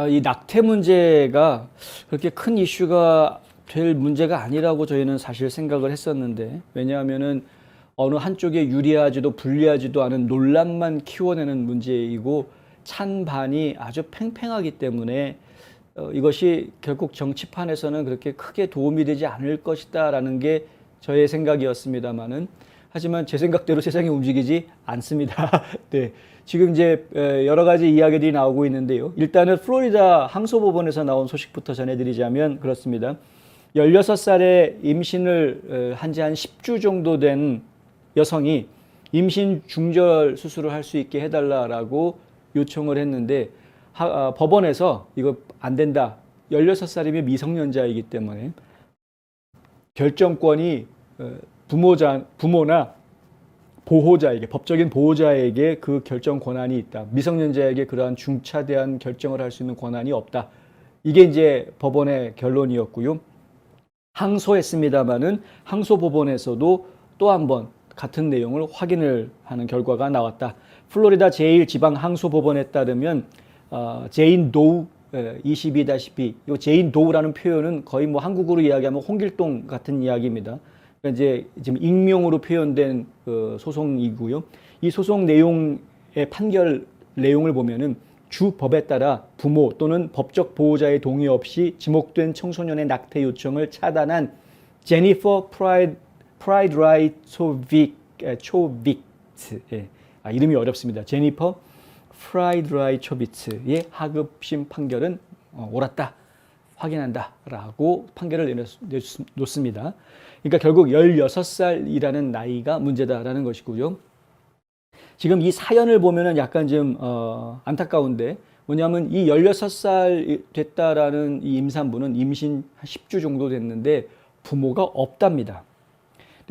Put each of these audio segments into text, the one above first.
이 낙태 문제가 그렇게 큰 이슈가 될 문제가 아니라고 저희는 사실 생각을 했었는데, 왜냐하면은 어느 한쪽에 유리하지도 불리하지도 않은 논란만 키워내는 문제이고 찬반이 아주 팽팽하기 때문에 이것이 결국 정치판에서는 그렇게 크게 도움이 되지 않을 것이다라는 게 저의 생각이었습니다만은, 하지만 제 생각대로 세상이 움직이지 않습니다. 네. 지금 이제 여러 가지 이야기들이 나오고 있는데요. 일단은 플로리다 항소법원에서 나온 소식부터 전해드리자면 그렇습니다. 16살에 임신을 한 지 한 10주 정도 된 여성이 임신 중절 수술을 할 수 있게 해달라고 요청을 했는데, 법원에서 이거 안 된다. 16살이면 미성년자이기 때문에 결정권이 부모나 보호자에게, 법적인 보호자에게 그 결정 권한이 있다. 미성년자에게 그러한 중차대한 결정을 할 수 있는 권한이 없다. 이게 이제 법원의 결론이었고요. 항소했습니다마는 항소법원에서도 또 한 번 같은 내용을 확인을 하는 결과가 나왔다. 플로리다 제1지방항소법원에 따르면 제인 도우 22-2, 이 제인 도우라는 표현은 거의 뭐 한국으로 이야기하면 홍길동 같은 이야기입니다. 그러니까 이제 지금 익명으로 표현된 소송이고요. 이 소송 내용의 판결 내용을 보면은 주 법에 따라 부모 또는 법적 보호자의 동의 없이 지목된 청소년의 낙태 요청을 차단한 제니퍼 프라이드라이초비츠, 이름이 어렵습니다. 제니퍼 프라이드라이초비츠의 하급심 판결은 옳았다, 확인한다라고 판결을 내놓습니다. 그러니까 결국 16살이라는 나이가 문제다라는 것이고요. 지금 이 사연을 보면은 약간 좀 안타까운데, 뭐냐면 이 16살 됐다라는 이 임산부는 임신 한 10주 정도 됐는데 부모가 없답니다.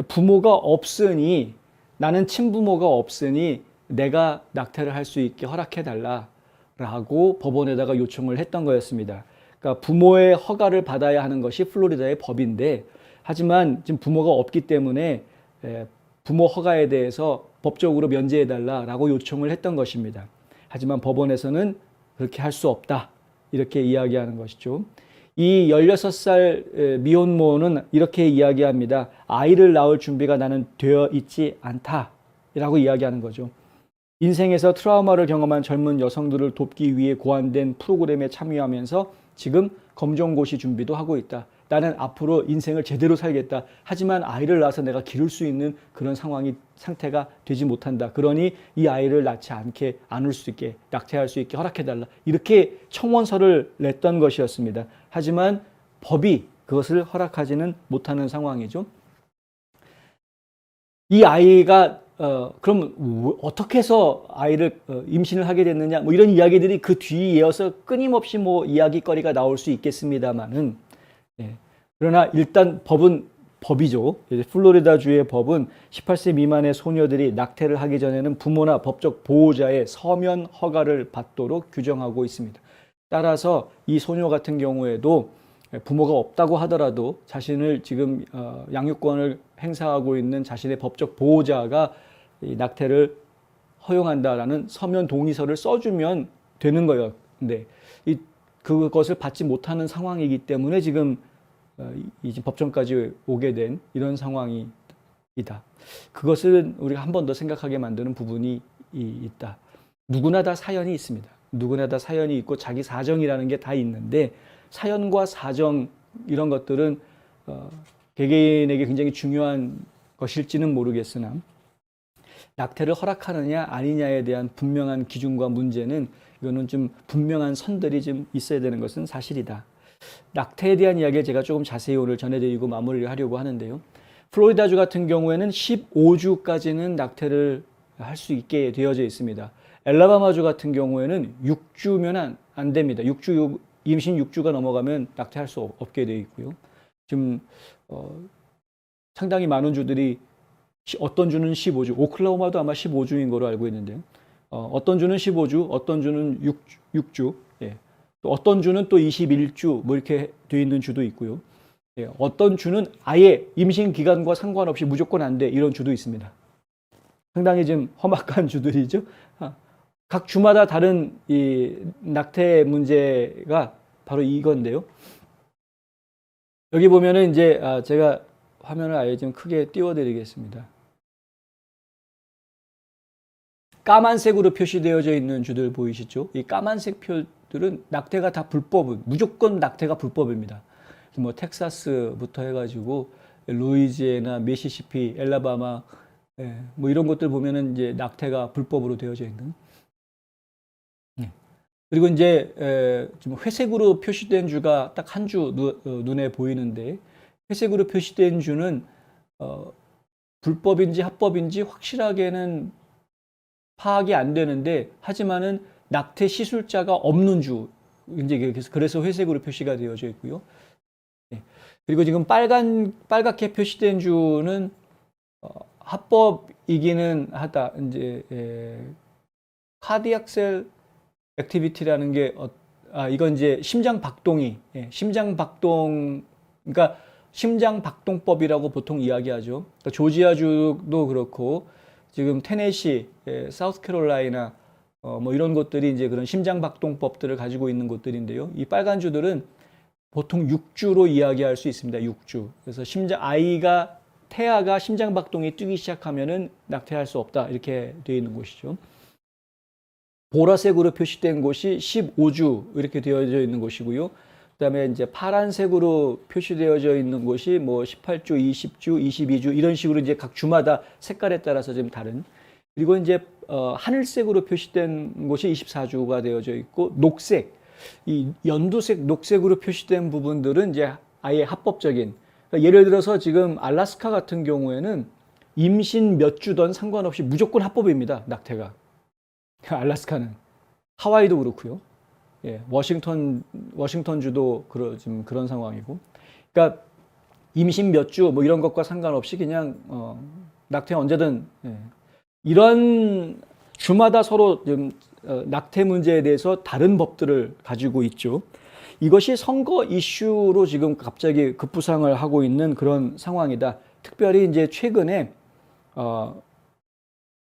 부모가 없으니, 나는 친부모가 없으니 내가 낙태를 할 수 있게 허락해 달라라고 법원에다가 요청을 했던 거였습니다. 그러니까 부모의 허가를 받아야 하는 것이 플로리다의 법인데, 하지만 지금 부모가 없기 때문에 부모 허가에 대해서 법적으로 면제해 달라라고 요청을 했던 것입니다. 하지만 법원에서는 그렇게 할 수 없다, 이렇게 이야기하는 것이죠. 이 16살 미혼모는 이렇게 이야기합니다. 아이를 낳을 준비가 나는 되어 있지 않다라고 이야기하는 거죠. 인생에서 트라우마를 경험한 젊은 여성들을 돕기 위해 고안된 프로그램에 참여하면서 지금 검정고시 준비도 하고 있다. 나는 앞으로 인생을 제대로 살겠다. 하지만 아이를 낳아서 내가 기를 수 있는 그런 상태가 되지 못한다. 그러니 이 아이를 낳지 않을 수 있게, 낙태할 수 있게 허락해달라. 이렇게 청원서를 냈던 것이었습니다. 하지만 법이 그것을 허락하지는 못하는 상황이죠. 이 아이가 그럼 어떻게 해서 아이를 임신을 하게 됐느냐, 뭐 이런 이야기들이 그 뒤에 이어서 끊임없이 뭐 이야기거리가 나올 수 있겠습니다만은, 그러나 일단 법은 법이죠. 플로리다주의 법은 18세 미만의 소녀들이 낙태를 하기 전에는 부모나 법적 보호자의 서면 허가를 받도록 규정하고 있습니다. 따라서 이 소녀 같은 경우에도 부모가 없다고 하더라도 자신을 지금 양육권을 행사하고 있는 자신의 법적 보호자가 이 낙태를 허용한다라는 서면 동의서를 써주면 되는 거예요. 근데 그것을 받지 못하는 상황이기 때문에 지금 이제 법정까지 오게 된 이런 상황이다. 그것을 우리가 한 번 더 생각하게 만드는 부분이 있다. 누구나 다 사연이 있습니다. 누구나 다 사연이 있고 자기 사정이라는 게 다 있는데, 사연과 사정 이런 것들은 개개인에게 굉장히 중요한 것일지는 모르겠으나, 낙태를 허락하느냐 아니냐에 대한 분명한 기준과 문제는, 이거는 좀 분명한 선들이 좀 있어야 되는 것은 사실이다. 낙태에 대한 이야기를 제가 조금 자세히 오늘 전해드리고 마무리를 하려고 하는데요. 플로리다주 같은 경우에는 15주까지는 낙태를 할 수 있게 되어져 있습니다. 엘라바마주 같은 경우에는 6주면 안 됩니다. 임신 6주가 넘어가면 낙태할 수 없게 되어 있고요. 지금 상당히 많은 주들이, 어떤 주는 15주, 오클라호마도 아마 15주인 거로 알고 있는데요. 어떤 주는 15주, 어떤 주는 6주, 또 어떤 주는 또 21주 뭐 이렇게 되어 있는 주도 있고요. 어떤 주는 아예 임신 기간과 상관없이 무조건 안 돼, 이런 주도 있습니다. 상당히 좀 험악한 주들이죠. 각 주마다 다른 이 낙태 문제가 바로 이건데요. 여기 보면은 이제 제가 화면을 아예 좀 크게 띄워드리겠습니다. 까만색으로 표시되어져 있는 주들 보이시죠? 이 까만색 표들은 낙태가 다 불법은, 무조건 낙태가 불법입니다. 뭐 텍사스부터 해가지고 루이지애나, 미시시피, 엘라바마, 뭐 이런 것들 보면은 이제 낙태가 불법으로 되어져 있는. 그리고 이제 좀 회색으로 표시된 주가 딱 한 주 눈에 보이는데, 회색으로 표시된 주는 불법인지 합법인지 확실하게는 파악이 안 되는데, 하지만은 낙태 시술자가 없는 주, 이제 그래서 회색으로 표시가 되어져 있고요. 그리고 지금 빨갛게 표시된 주는 합법이기는 하다. 이제 카디악셀 액티비티라는 게 이건 이제 심장 박동이, 심장 박동, 그러니까 심장 박동법이라고 보통 이야기하죠. 그러니까 조지아주도 그렇고 지금 테네시, 사우스캐롤라이나 뭐 이런 곳들이 이제 그런 심장 박동법들을 가지고 있는 곳들인데요. 이 빨간 주들은 보통 6주로 이야기할 수 있습니다. 6주. 그래서 태아가 심장 박동이 뛰기 시작하면은 낙태할 수 없다. 이렇게 되어 있는 곳이죠. 보라색으로 표시된 곳이 15주 이렇게 되어져 있는 곳이고요. 그다음에 이제 파란색으로 표시되어져 있는 곳이 뭐 18주, 20주, 22주 이런 식으로 이제 각 주마다 색깔에 따라서 좀 다른. 그리고 이제 하늘색으로 표시된 곳이 24주가 되어져 있고, 녹색, 이 연두색, 녹색으로 표시된 부분들은 이제 아예 합법적인. 그러니까 예를 들어서 지금 알래스카 같은 경우에는 임신 몇 주든 상관없이 무조건 합법입니다. 낙태가. 알래스카는. 하와이도 그렇고요. 워싱턴주도 지금 그런 상황이고. 그러니까 임신 몇 주 뭐 이런 것과 상관없이 그냥 낙태 언제든. 이런 주마다 서로 좀 낙태 문제에 대해서 다른 법들을 가지고 있죠. 이것이 선거 이슈로 지금 갑자기 급부상을 하고 있는 그런 상황이다. 특별히 이제 최근에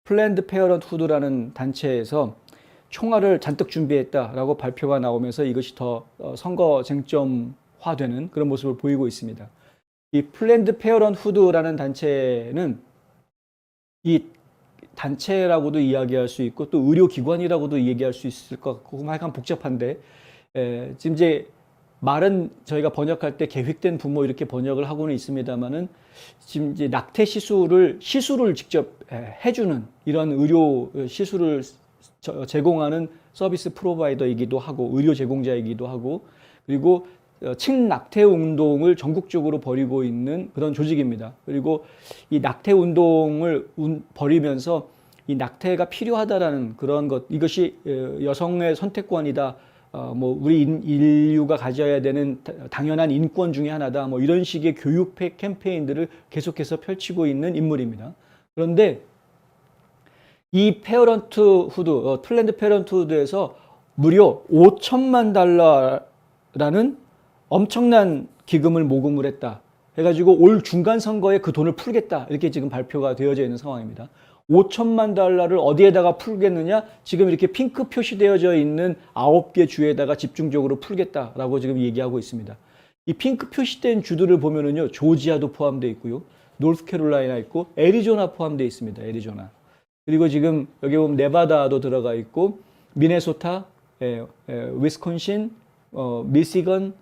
플랜드 페어런트후드라는 단체에서 총알을 잔뜩 준비했다라고 발표가 나오면서 이것이 더 선거 쟁점화되는 그런 모습을 보이고 있습니다. 이 플랜드 페어런트후드라는 단체는 이 단체라고도 이야기할 수 있고 또 의료기관이라고도 얘기할 수 있을 것 같고 약간 복잡한데, 지금 이제 말은 저희가 번역할 때 계획된 부모 이렇게 번역을 하고는 있습니다만은 지금 이제 낙태 시술을 직접 해주는 이런 의료 시술을 제공하는 서비스 프로바이더이기도 하고 의료 제공자이기도 하고, 그리고 친낙태 운동을 전국적으로 벌이고 있는 그런 조직입니다. 그리고 이 낙태 운동을 벌이면서 이 낙태가 필요하다라는 그런 것, 이것이 여성의 선택권이다. 뭐 우리 인류가 가져야 되는 당연한 인권 중에 하나다. 뭐 이런 식의 교육 캠페인들을 계속해서 펼치고 있는 인물입니다. 그런데 이 페어런트후드, 플랜드 페어런트후드에서 무려 5천만 달러라는 엄청난 기금을 모금을 했다. 해가지고 올 중간 선거에 그 돈을 풀겠다. 이렇게 지금 발표가 되어져 있는 상황입니다. 5천만 달러를 어디에다가 풀겠느냐? 지금 이렇게 핑크 표시되어져 있는 9개 주에다가 집중적으로 풀겠다라고 지금 얘기하고 있습니다. 이 핑크 표시된 주들을 보면은요, 조지아도 포함되어 있고요, 노스캐롤라이나 있고, 애리조나 포함되어 있습니다. 애리조나. 그리고 지금 여기 보면 네바다도 들어가 있고, 미네소타, 위스콘신, 미시건,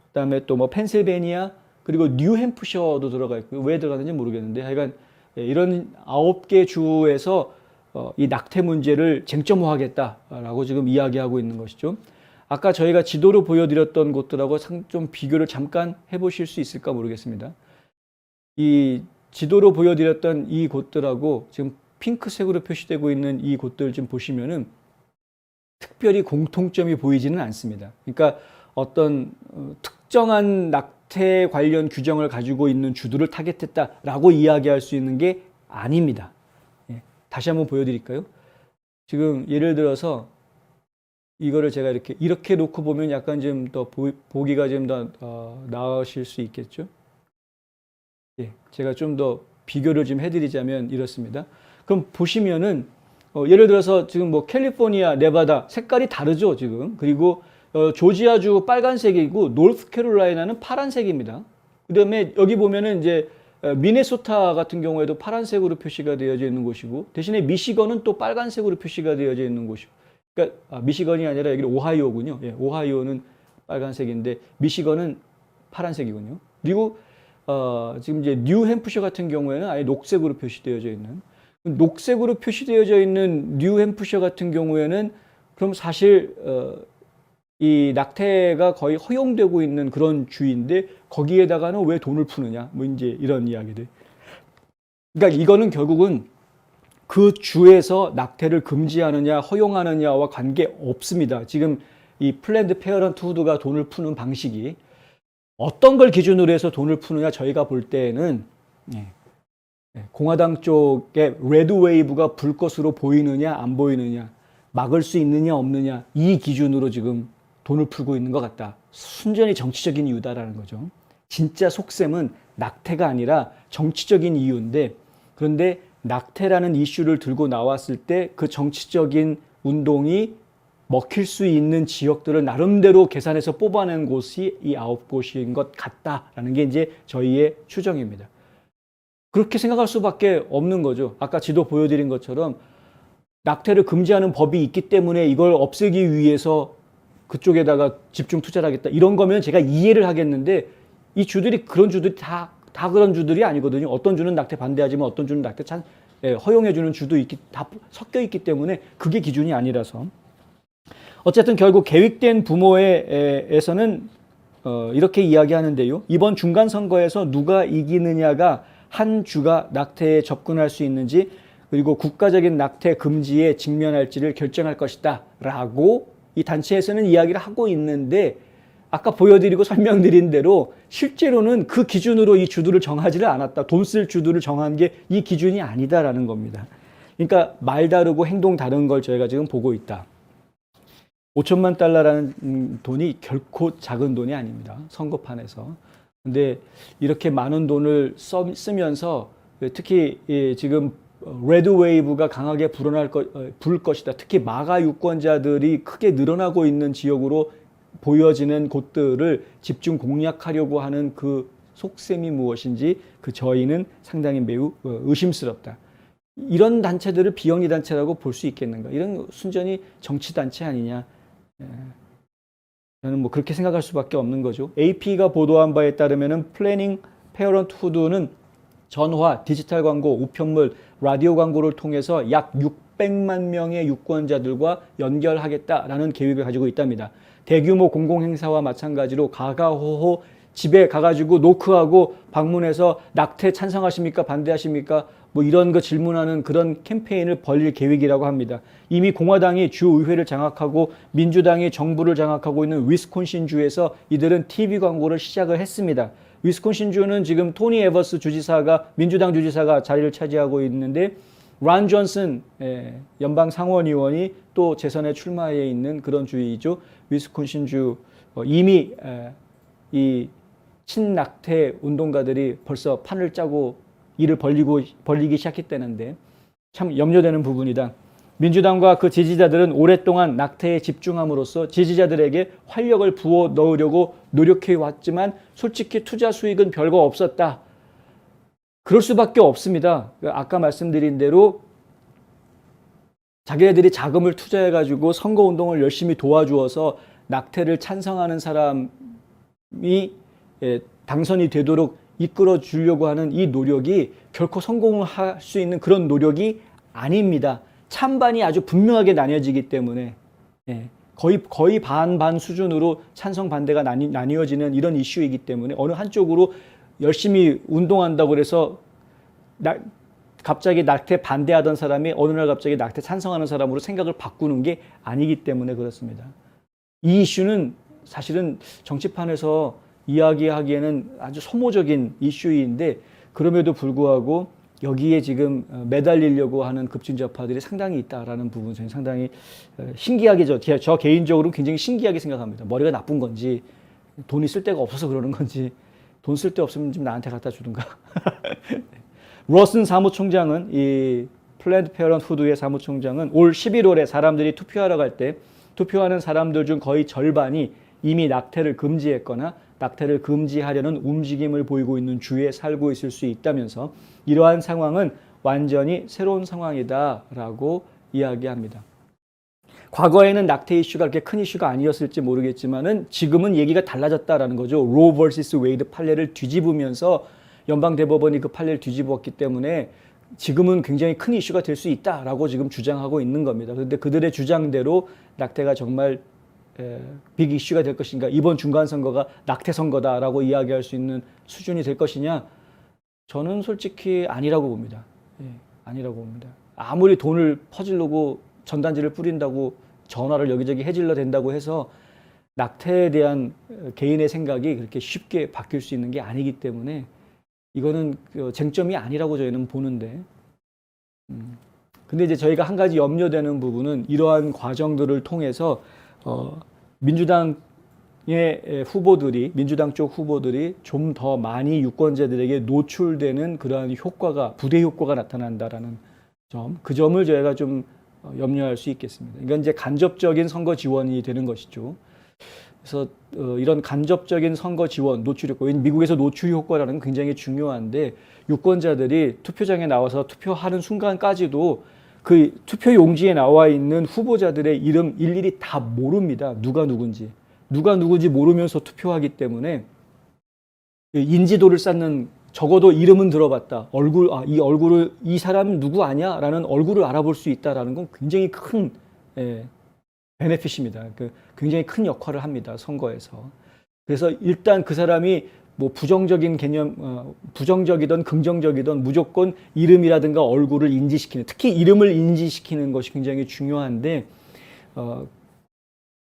그다음에 또 뭐 펜실베니아, 그리고 뉴햄프셔도 들어가 있고요. 왜 들어가는지 모르겠는데 하여간 이런 9개 주에서 이 낙태 문제를 쟁점화하겠다라고 지금 이야기하고 있는 것이죠. 아까 저희가 지도로 보여드렸던 곳들하고 좀 비교를 잠깐 해보실 수 있을까 모르겠습니다. 이 지도로 보여드렸던 이 곳들하고 지금 핑크색으로 표시되고 있는 이 곳들 좀 보시면은 특별히 공통점이 보이지는 않습니다. 그러니까 어떤 특정한 낙태 관련 규정을 가지고 있는 주들을 타겟했다라고 이야기할 수 있는 게 아닙니다. 다시 한번 보여드릴까요? 지금 예를 들어서 이거를 제가 이렇게 놓고 보면 약간 좀 더 보기가 좀 더 나으실 수 있겠죠? 제가 좀 더 비교를 좀 해드리자면 이렇습니다. 그럼 보시면은 예를 들어서 지금 뭐 캘리포니아, 네바다 색깔이 다르죠, 지금. 그리고 조지아주 빨간색이고 노스캐롤라이나는 파란색입니다. 그다음에 여기 보면은 이제 미네소타 같은 경우에도 파란색으로 표시가 되어져 있는 곳이고 대신에 미시건은 또 빨간색으로 표시가 되어져 있는 곳이고. 그러니까 미시건이 아니라 여기 오하이오군요. 예, 오하이오는 빨간색인데 미시건은 파란색이군요. 그리고 지금 이제 뉴햄프셔 같은 경우에는 아예 녹색으로 표시되어져 있는 녹색으로 표시되어져 있는 뉴햄프셔 같은 경우에는 그럼 사실 이 낙태가 거의 허용되고 있는 그런 주인데 거기에다가는 왜 돈을 푸느냐 뭐 이제 이런 이야기들. 그러니까 이거는 결국은 그 주에서 낙태를 금지하느냐 허용하느냐와 관계 없습니다. 지금 이 플랜드 페어런트후드가 돈을 푸는 방식이 어떤 걸 기준으로 해서 돈을 푸느냐 저희가 볼 때에는 공화당 쪽에 레드 웨이브가 불 것으로 보이느냐 안 보이느냐 막을 수 있느냐 없느냐 이 기준으로 지금 돈을 풀고 있는 것 같다. 순전히 정치적인 이유다라는 거죠. 진짜 속셈은 낙태가 아니라 정치적인 이유인데 그런데 낙태라는 이슈를 들고 나왔을 때 그 정치적인 운동이 먹힐 수 있는 지역들을 나름대로 계산해서 뽑아낸 곳이 이 9곳인 것 같다라는 게 이제 저희의 추정입니다. 그렇게 생각할 수밖에 없는 거죠. 아까 지도 보여드린 것처럼 낙태를 금지하는 법이 있기 때문에 이걸 없애기 위해서 그쪽에다가 집중 투자를 하겠다. 이런 거면 제가 이해를 하겠는데 이 주들이 그런 주들이 다 그런 주들이 아니거든요. 어떤 주는 낙태 반대하지만 어떤 주는 낙태 허용해주는 주도 다 섞여 있기 때문에 그게 기준이 아니라서. 어쨌든 결국 계획된 부모에서는 이렇게 이야기하는데요. 이번 중간선거에서 누가 이기느냐가 한 주가 낙태에 접근할 수 있는지 그리고 국가적인 낙태 금지에 직면할지를 결정할 것이다 라고 이 단체에서는 이야기를 하고 있는데 아까 보여드리고 설명드린 대로 실제로는 그 기준으로 이 주들을 정하지를 않았다. 돈 쓸 주들을 정한 게 이 기준이 아니다라는 겁니다. 그러니까 말 다르고 행동 다른 걸 저희가 지금 보고 있다. 5천만 달러라는 돈이 결코 작은 돈이 아닙니다. 선거판에서. 근데 이렇게 많은 돈을 쓰면서 특히 지금 레드 웨이브가 강하게 불 것이다. 특히 마가 유권자들이 크게 늘어나고 있는 지역으로 보여지는 곳들을 집중 공략하려고 하는 그 속셈이 무엇인지 저희는 상당히 매우 의심스럽다. 이런 단체들을 비영리 단체라고 볼 수 있겠는가? 이런 순전히 정치 단체 아니냐? 저는 뭐 그렇게 생각할 수밖에 없는 거죠. AP가 보도한 바에 따르면은 플래닝 페어런트후드는 전화, 디지털 광고, 우편물, 라디오 광고를 통해서 약 600만 명의 유권자들과 연결하겠다라는 계획을 가지고 있답니다. 대규모 공공행사와 마찬가지로 가가호호 집에 가가지고 노크하고 방문해서 낙태 찬성하십니까? 반대하십니까? 뭐 이런 거 질문하는 그런 캠페인을 벌릴 계획이라고 합니다. 이미 공화당이 주의회를 장악하고 민주당이 정부를 장악하고 있는 위스콘신주에서 이들은 TV 광고를 시작을 했습니다. 위스콘신주는 지금 토니 에버스 주지사가 민주당 주지사가 자리를 차지하고 있는데 란 존슨 연방 상원의원이 또 재선에 출마해 있는 그런 주이죠. 위스콘신주 이미 이 친낙태 운동가들이 벌써 판을 짜고 일을 벌리기 시작했다는데 참 염려되는 부분이다. 민주당과 그 지지자들은 오랫동안 낙태에 집중함으로써 지지자들에게 활력을 부어 넣으려고 노력해 왔지만 솔직히 투자 수익은 별거 없었다. 그럴 수밖에 없습니다. 아까 말씀드린 대로 자기네들이 자금을 투자해가지고 선거운동을 열심히 도와주어서 낙태를 찬성하는 사람이 당선이 되도록 이끌어 주려고 하는 이 노력이 결코 성공을 할 수 있는 그런 노력이 아닙니다. 찬반이 아주 분명하게 나뉘어지기 때문에 거의 반반 수준으로 찬성 반대가 나뉘어지는 이런 이슈이기 때문에 어느 한쪽으로 열심히 운동한다고 그래서 갑자기 낙태 반대하던 사람이 어느 날 갑자기 낙태 찬성하는 사람으로 생각을 바꾸는 게 아니기 때문에 그렇습니다. 이 이슈는 사실은 정치판에서 이야기하기에는 아주 소모적인 이슈인데 그럼에도 불구하고 여기에 지금 매달리려고 하는 급진좌파들이 상당히 있다라는 부분 저는 상당히 신기하게 저 개인적으로 굉장히 신기하게 생각합니다. 머리가 나쁜 건지 돈이 쓸 데가 없어서 그러는 건지 돈 쓸 데 없으면 좀 나한테 갖다 주든가. 로슨 사무총장은 이 플랜드 페어런트후드의 사무총장은 올 11월에 사람들이 투표하러 갈 때 투표하는 사람들 중 거의 절반이 이미 낙태를 금지했거나 낙태를 금지하려는 움직임을 보이고 있는 주에 살고 있을 수 있다면서 이러한 상황은 완전히 새로운 상황이다라고 이야기합니다. 과거에는 낙태 이슈가 그렇게 큰 이슈가 아니었을지 모르겠지만은 지금은 얘기가 달라졌다라는 거죠. 로 vs 웨이드 판례를 뒤집으면서 연방대법원이 그 판례를 뒤집었기 때문에 지금은 굉장히 큰 이슈가 될 수 있다라고 지금 주장하고 있는 겁니다. 그런데 그들의 주장대로 낙태가 정말 빅 이슈가 될 것인가, 이번 중간선거가 낙태 선거다라고 이야기할 수 있는 수준이 될 것이냐, 저는 솔직히 아니라고 봅니다. 아니라고 봅니다. 아무리 돈을 퍼질르고 전단지를 뿌린다고 전화를 여기저기 해질러 댄다고 해서 낙태에 대한 개인의 생각이 그렇게 쉽게 바뀔 수 있는 게 아니기 때문에 이거는 쟁점이 아니라고 저희는 보는데, 근데 이제 저희가 한 가지 염려되는 부분은 이러한 과정들을 통해서 민주당의 후보들이, 민주당 쪽 후보들이 좀 더 많이 유권자들에게 노출되는 그러한 효과가, 부대 효과가 나타난다라는 점, 그 점을 저희가 좀 염려할 수 있겠습니다. 이건 이제 간접적인 선거 지원이 되는 것이죠. 그래서 이런 간접적인 선거 지원, 노출 효과, 미국에서 노출 효과라는 건 굉장히 중요한데 유권자들이 투표장에 나와서 투표하는 순간까지도 그 투표 용지에 나와 있는 후보자들의 이름 일일이 다 모릅니다. 누가 누군지 모르면서 투표하기 때문에 인지도를 쌓는, 적어도 이름은 들어봤다, 이 얼굴을, 이 사람 누구 아냐? 라는 얼굴을 알아볼 수 있다라는 건 굉장히 큰 베네핏입니다. 굉장히 큰 역할을 합니다, 선거에서. 그래서 일단 그 사람이 뭐 부정적인 개념, 부정적이든 긍정적이든 무조건 이름이라든가 얼굴을 인지시키는, 특히 이름을 인지시키는 것이 굉장히 중요한데,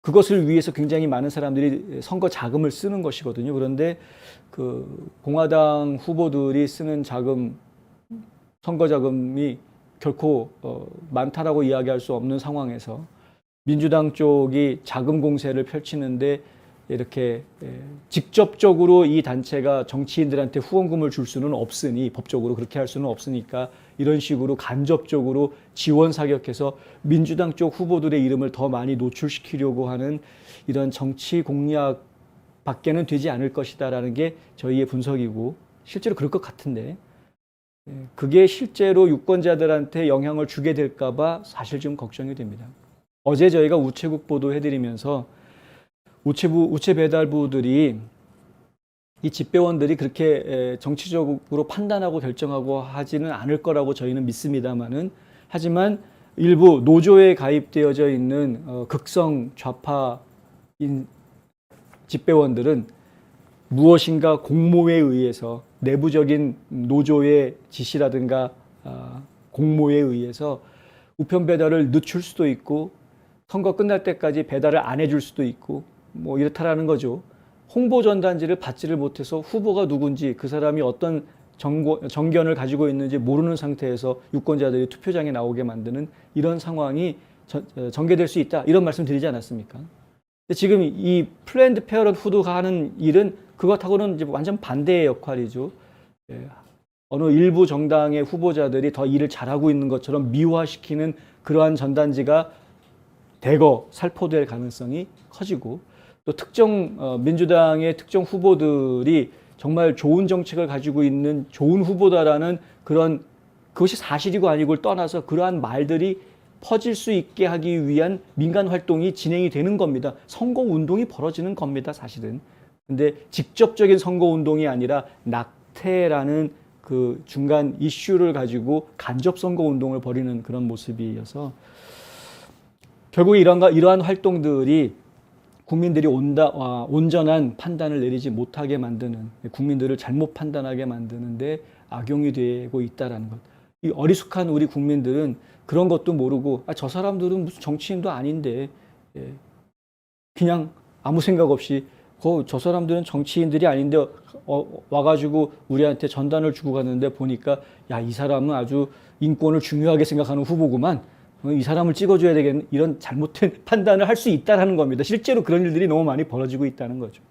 그것을 위해서 굉장히 많은 사람들이 선거 자금을 쓰는 것이거든요. 그런데 그 공화당 후보들이 쓰는 자금, 선거 자금이 결코 많다라고 이야기할 수 없는 상황에서 민주당 쪽이 자금 공세를 펼치는데 이렇게 직접적으로 이 단체가 정치인들한테 후원금을 줄 수는 없으니, 법적으로 그렇게 할 수는 없으니까 이런 식으로 간접적으로 지원 사격해서 민주당 쪽 후보들의 이름을 더 많이 노출시키려고 하는 이런 정치 공략 밖에는 되지 않을 것이다라는 게 저희의 분석이고, 실제로 그럴 것 같은데 그게 실제로 유권자들한테 영향을 주게 될까 봐 사실 좀 걱정이 됩니다. 어제 저희가 우체국 보도해드리면서 우체 배달부들이, 이 집배원들이 그렇게 정치적으로 판단하고 결정하고 하지는 않을 거라고 저희는 믿습니다만은, 하지만 일부 노조에 가입되어져 있는 극성 좌파인 집배원들은 무엇인가 공모에 의해서, 내부적인 노조의 지시라든가 공모에 의해서 우편 배달을 늦출 수도 있고 선거 끝날 때까지 배달을 안 해줄 수도 있고 뭐 이렇다라는 거죠. 홍보 전단지를 받지를 못해서 후보가 누군지, 그 사람이 어떤 정견을 가지고 있는지 모르는 상태에서 유권자들이 투표장에 나오게 만드는 이런 상황이 전개될 수 있다, 이런 말씀 드리지 않았습니까? 근데 지금 이 플랜드 페어런트후드가 하는 일은 그것하고는 이제 완전 반대의 역할이죠. 어느 일부 정당의 후보자들이 더 일을 잘하고 있는 것처럼 미화시키는 그러한 전단지가 대거 살포될 가능성이 커지고, 또 특정 민주당의 특정 후보들이 정말 좋은 정책을 가지고 있는 좋은 후보다라는 그런, 그것이 사실이고 아니고를 떠나서 그러한 말들이 퍼질 수 있게 하기 위한 민간 활동이 진행이 되는 겁니다. 선거 운동이 벌어지는 겁니다, 사실은. 근데 직접적인 선거 운동이 아니라 낙태라는 그 중간 이슈를 가지고 간접 선거 운동을 벌이는 그런 모습이어서 결국 이러한 활동들이 국민들이 온전한 판단을 내리지 못하게 만드는, 국민들을 잘못 판단하게 만드는데 악용이 되고 있다는 것. 이 어리숙한 우리 국민들은 그런 것도 모르고, 저 사람들은 무슨 정치인도 아닌데, 그냥 아무 생각 없이 저 사람들은 정치인들이 아닌데 와가지고 우리한테 전단을 주고 갔는데 보니까 이 사람은 아주 인권을 중요하게 생각하는 후보구만, 이 사람을 찍어줘야 되겠는, 이런 잘못된 판단을 할 수 있다는 겁니다. 실제로 그런 일들이 너무 많이 벌어지고 있다는 거죠.